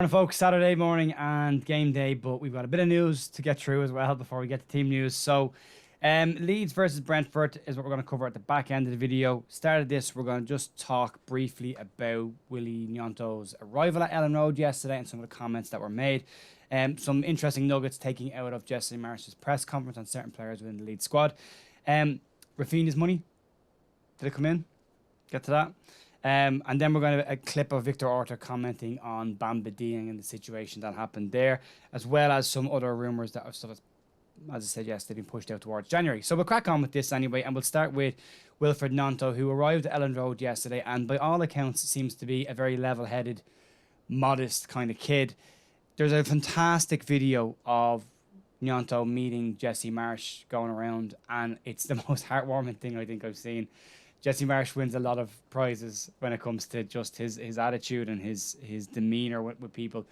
Folks, Saturday morning and game day, but we've got a bit of news to get through as well before we get to team news. So, Leeds versus Brentford is what we're going to cover at the back end of the video. Started this, we're going to just talk briefly about Willy Gnonto's arrival at Ellen Road yesterday and some of the comments that were made. Some interesting nuggets taking out of Jesse Marsh's press conference on certain players within the Leeds squad. Raphinha's money, did it come in? Get to that. And then we're going to a clip of Victor Orta commenting on Bamba Dieng and the situation that happened there, as well as some other rumours that are stuff, as I said yesterday, been pushed out towards January. So we'll crack on with this anyway, and we'll start with Willy Gnonto, who arrived at Ellen Road yesterday, and by all accounts seems to be a very level-headed, modest kind of kid. There's a fantastic video of Gnonto meeting Jesse Marsh going around, and it's the most heartwarming thing I think I've seen. Jesse Marsh wins a lot of prizes when it comes to just his attitude and his demeanour with people.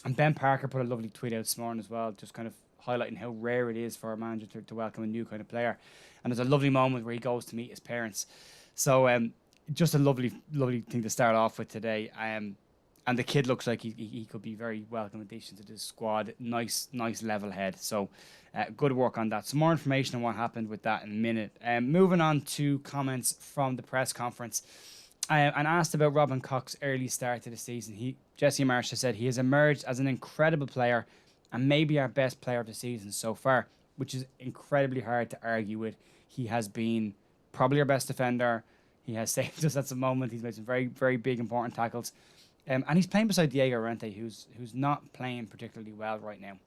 And Ben Parker put a lovely tweet out this morning as well, just kind of highlighting how rare it is for a manager to welcome a new kind of player. And there's a lovely moment where he goes to meet his parents. So just a lovely thing to start off with today. And the kid looks like he could be very welcome addition to this squad. Nice level head. So good work on that. Some more information on what happened with that in a minute. Moving on to comments from the press conference. And asked about Robin Koch's early start to the season. Jesse Marsh said he has emerged as an incredible player and maybe our best player of the season so far, which is incredibly hard to argue with. He has been probably our best defender. He has saved us at some moment. He's made some very, very big, important tackles. And he's playing beside Diego Orta, who's not playing particularly well right now.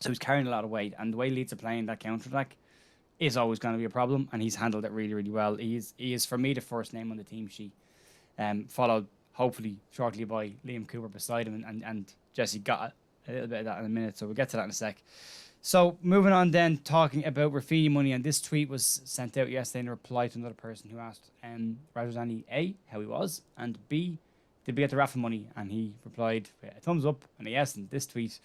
So he's carrying a lot of weight. And the way Leeds are playing that counter-attack is always going to be a problem. And he's handled it really, really well. He is, for me, the first name on the team sheet. Followed, hopefully, shortly by Liam Cooper beside him. And Jesse got a little bit of that in a minute. So we'll get to that in a sec. So moving on then, talking about Raphinha money. And this tweet was sent out yesterday in reply to another person who asked Razozani A, how he was, and B, did we get the Raphinha money? And he replied with a thumbs up and a yes in this tweet,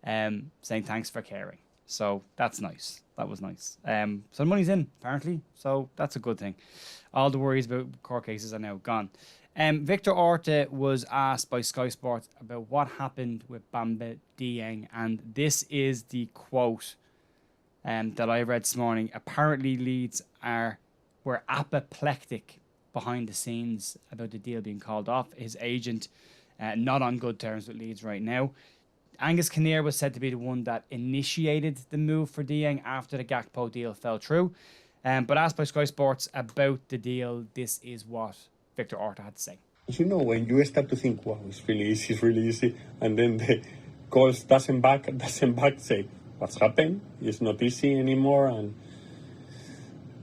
saying thanks for caring. So that's nice. That was nice. So the money's in, apparently. So that's a good thing. All the worries about court cases are now gone. Victor Orta was asked by Sky Sports about what happened with Bamba Dieng. And this is the quote that I read this morning. Apparently Leeds were apoplectic behind the scenes about the deal being called off. His agent not on good terms with Leeds right now. Angus Kinnear was said to be the one that initiated the move for Dieng after the Gakpo deal fell through. But asked by Sky Sports about the deal, this is what Victor Orta had to say. You know, when you start to think, wow, it's really easy, and then the calls doesn't back, say, what's happened? It's not easy anymore, and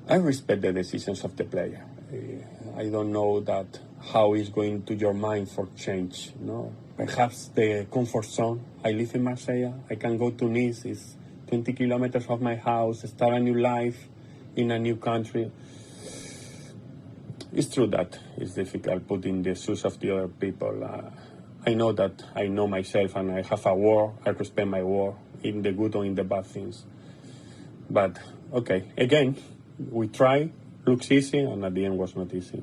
I respect the decisions of the player. I don't know that how it's going to your mind for change. Perhaps the comfort zone. I live in Marseille. I can go to Nice. It's 20 kilometers of my house. Start a new life in a new country. It's true that it's difficult putting the shoes of the other people. I know that I know myself and I have a war. I respect my war in the good or in the bad things. But okay, again, we try. Looks easy, and at the end was not easy.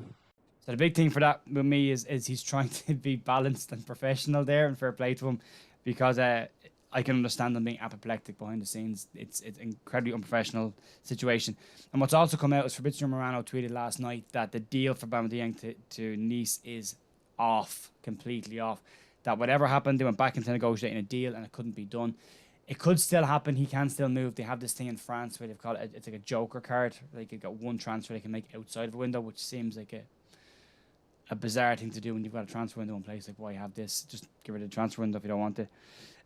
So the big thing for that with me is he's trying to be balanced and professional there, and fair play to him, because I can understand him being apoplectic behind the scenes. It's an incredibly unprofessional situation. And what's also come out is Fabrizio Morano tweeted last night that the deal for Bamba Dieng to Nice is off, completely off. That whatever happened, they went back into negotiating a deal and it couldn't be done. It could still happen. He can still move. They have this thing in France where they've called it, it's like a joker card. They could get one transfer they can make outside of a window, which seems like a bizarre thing to do when you've got a transfer window in place. Like, why have this? Just get rid of the transfer window if you don't want it.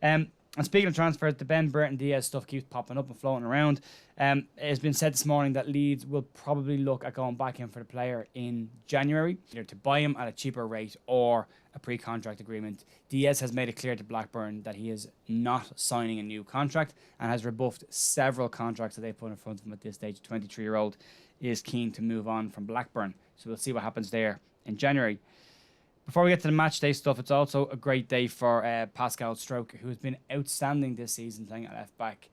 And speaking of transfers, the Ben Burton Diaz stuff keeps popping up and floating around. It has been said this morning that Leeds will probably look at going back in for the player in January, either to buy him at a cheaper rate or a pre-contract agreement. Diaz has made it clear to Blackburn that he is not signing a new contract and has rebuffed several contracts that they put in front of him at this stage. The 23-year-old is keen to move on from Blackburn. So we'll see what happens there in January. Before we get to the match day stuff, it's also a great day for Pascal Struijk, who has been outstanding this season playing at left back.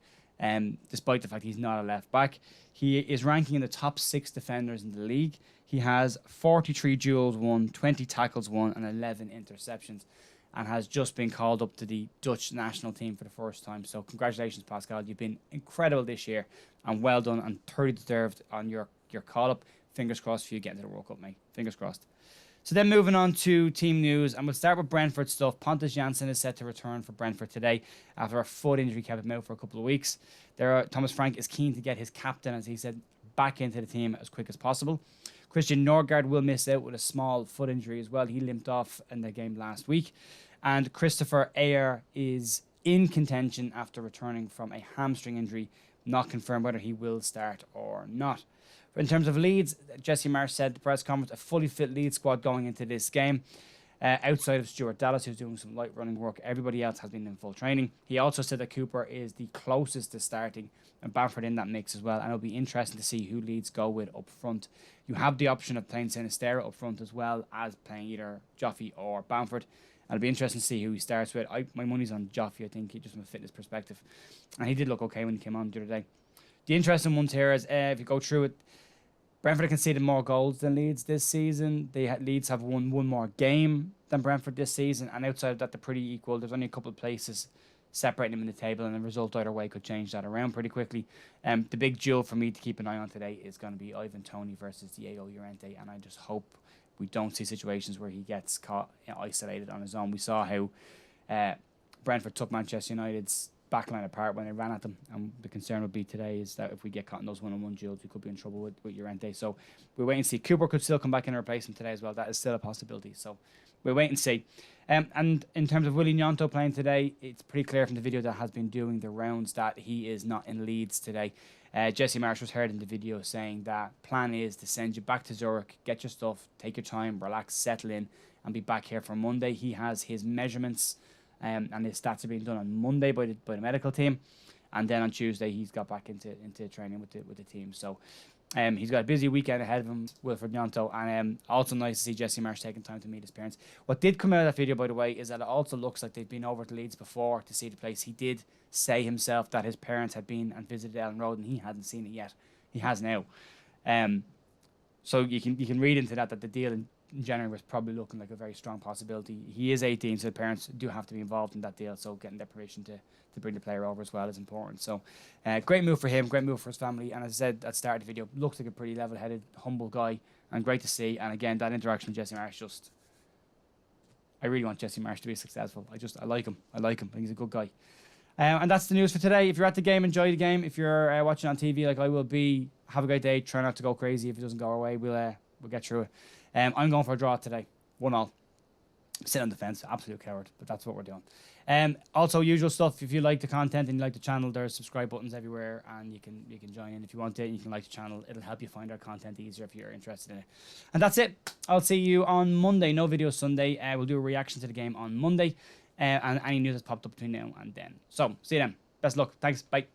Despite the fact he's not a left back, he is ranking in the top 6 defenders in the league. He has 43 duels won, 20 tackles won, and 11 interceptions. and has just been called up to the Dutch national team for the first time. So congratulations, Pascal. You've been incredible this year, and well done, and thoroughly deserved on your call-up. Fingers crossed for you getting to the World Cup, mate. Fingers crossed. So then moving on to team news, and we'll start with Brentford stuff. Pontus Jansson is set to return for Brentford today after a foot injury kept him out for a couple of weeks. Thomas Frank is keen to get his captain, as he said, back into the team as quick as possible. Christian Norgard will miss out with a small foot injury as well. He limped off in the game last week. And Christopher Ayer is in contention after returning from a hamstring injury. Not confirmed whether he will start or not. In terms of Leeds, Jesse Marsh said at the press conference, a fully fit Leeds squad going into this game. Outside of Stuart Dallas, who's doing some light running work, everybody else has been in full training. He also said that Cooper is the closest to starting, and Bamford in that mix as well. And it'll be interesting to see who Leeds go with up front. You have the option of playing Sinistera up front as well as playing either Joffe or Bamford. And it'll be interesting to see who he starts with. My money's on Joffe, I think, just from a fitness perspective. And he did look okay when he came on the other day. The interesting ones here is, if you go through it, Brentford have conceded more goals than Leeds this season. Leeds have won one more game than Brentford this season, and outside of that, they're pretty equal. There's only a couple of places separating them in the table, and the result either way could change that around pretty quickly. The big duel for me to keep an eye on today is going to be Ivan Toney versus Diego Llorente, and I just hope we don't see situations where he gets caught isolated on his own. We saw how Brentford took Manchester United's backline apart when they ran at them, and the concern would be today is that if we get caught in those one-on-one duels, we could be in trouble with Llorente. So we'll wait and see. Cooper could still come back in and replace him today as well. That is still a possibility. So we'll wait and see. And in terms of Willy Gnonto playing today, it's pretty clear from the video that has been doing the rounds that he is not in Leeds today. Jesse Marsh was heard in the video saying that plan is to send you back to Zurich, get your stuff, take your time, relax, settle in, and be back here for Monday. He has his measurements and his stats are being done on Monday by the medical team, and then on Tuesday he's got back into training with the team. So he's got a busy weekend ahead of him, Wilfred Gnonto, and also nice to see Jesse Marsh taking time to meet his parents. What did come out of that video, by the way, is that it also looks like they've been over to Leeds before to see the place. He did say himself that his parents had been and visited Ellen Road, and he hadn't seen it yet. He has now. So you can read into that the deal in January was probably looking like a very strong possibility. He is 18, so the parents do have to be involved in that deal, so getting their permission to bring the player over as well is important. So great move for him, great move for his family, and as I said at the start of the video, looks like a pretty level-headed, humble guy, and great to see. And again, that interaction with Jesse Marsh, I really want Jesse Marsh to be successful. I like him. I think he's a good guy. And that's the news for today. If you're at the game, enjoy the game. If you're watching on TV like I will be, have a great day. Try not to go crazy. If it doesn't go our way, we'll get through it. I'm going for a draw today. 1-1. Sit on the fence. Absolute coward. But that's what we're doing. Also, usual stuff. If you like the content and you like the channel, there's subscribe buttons everywhere, and you can join in if you want it. You can like the channel. It'll help you find our content easier if you're interested in it. And that's it. I'll see you on Monday. No video Sunday. We'll do a reaction to the game on Monday, and any news that's popped up between now and then. So see you then. Best of luck. Thanks. Bye.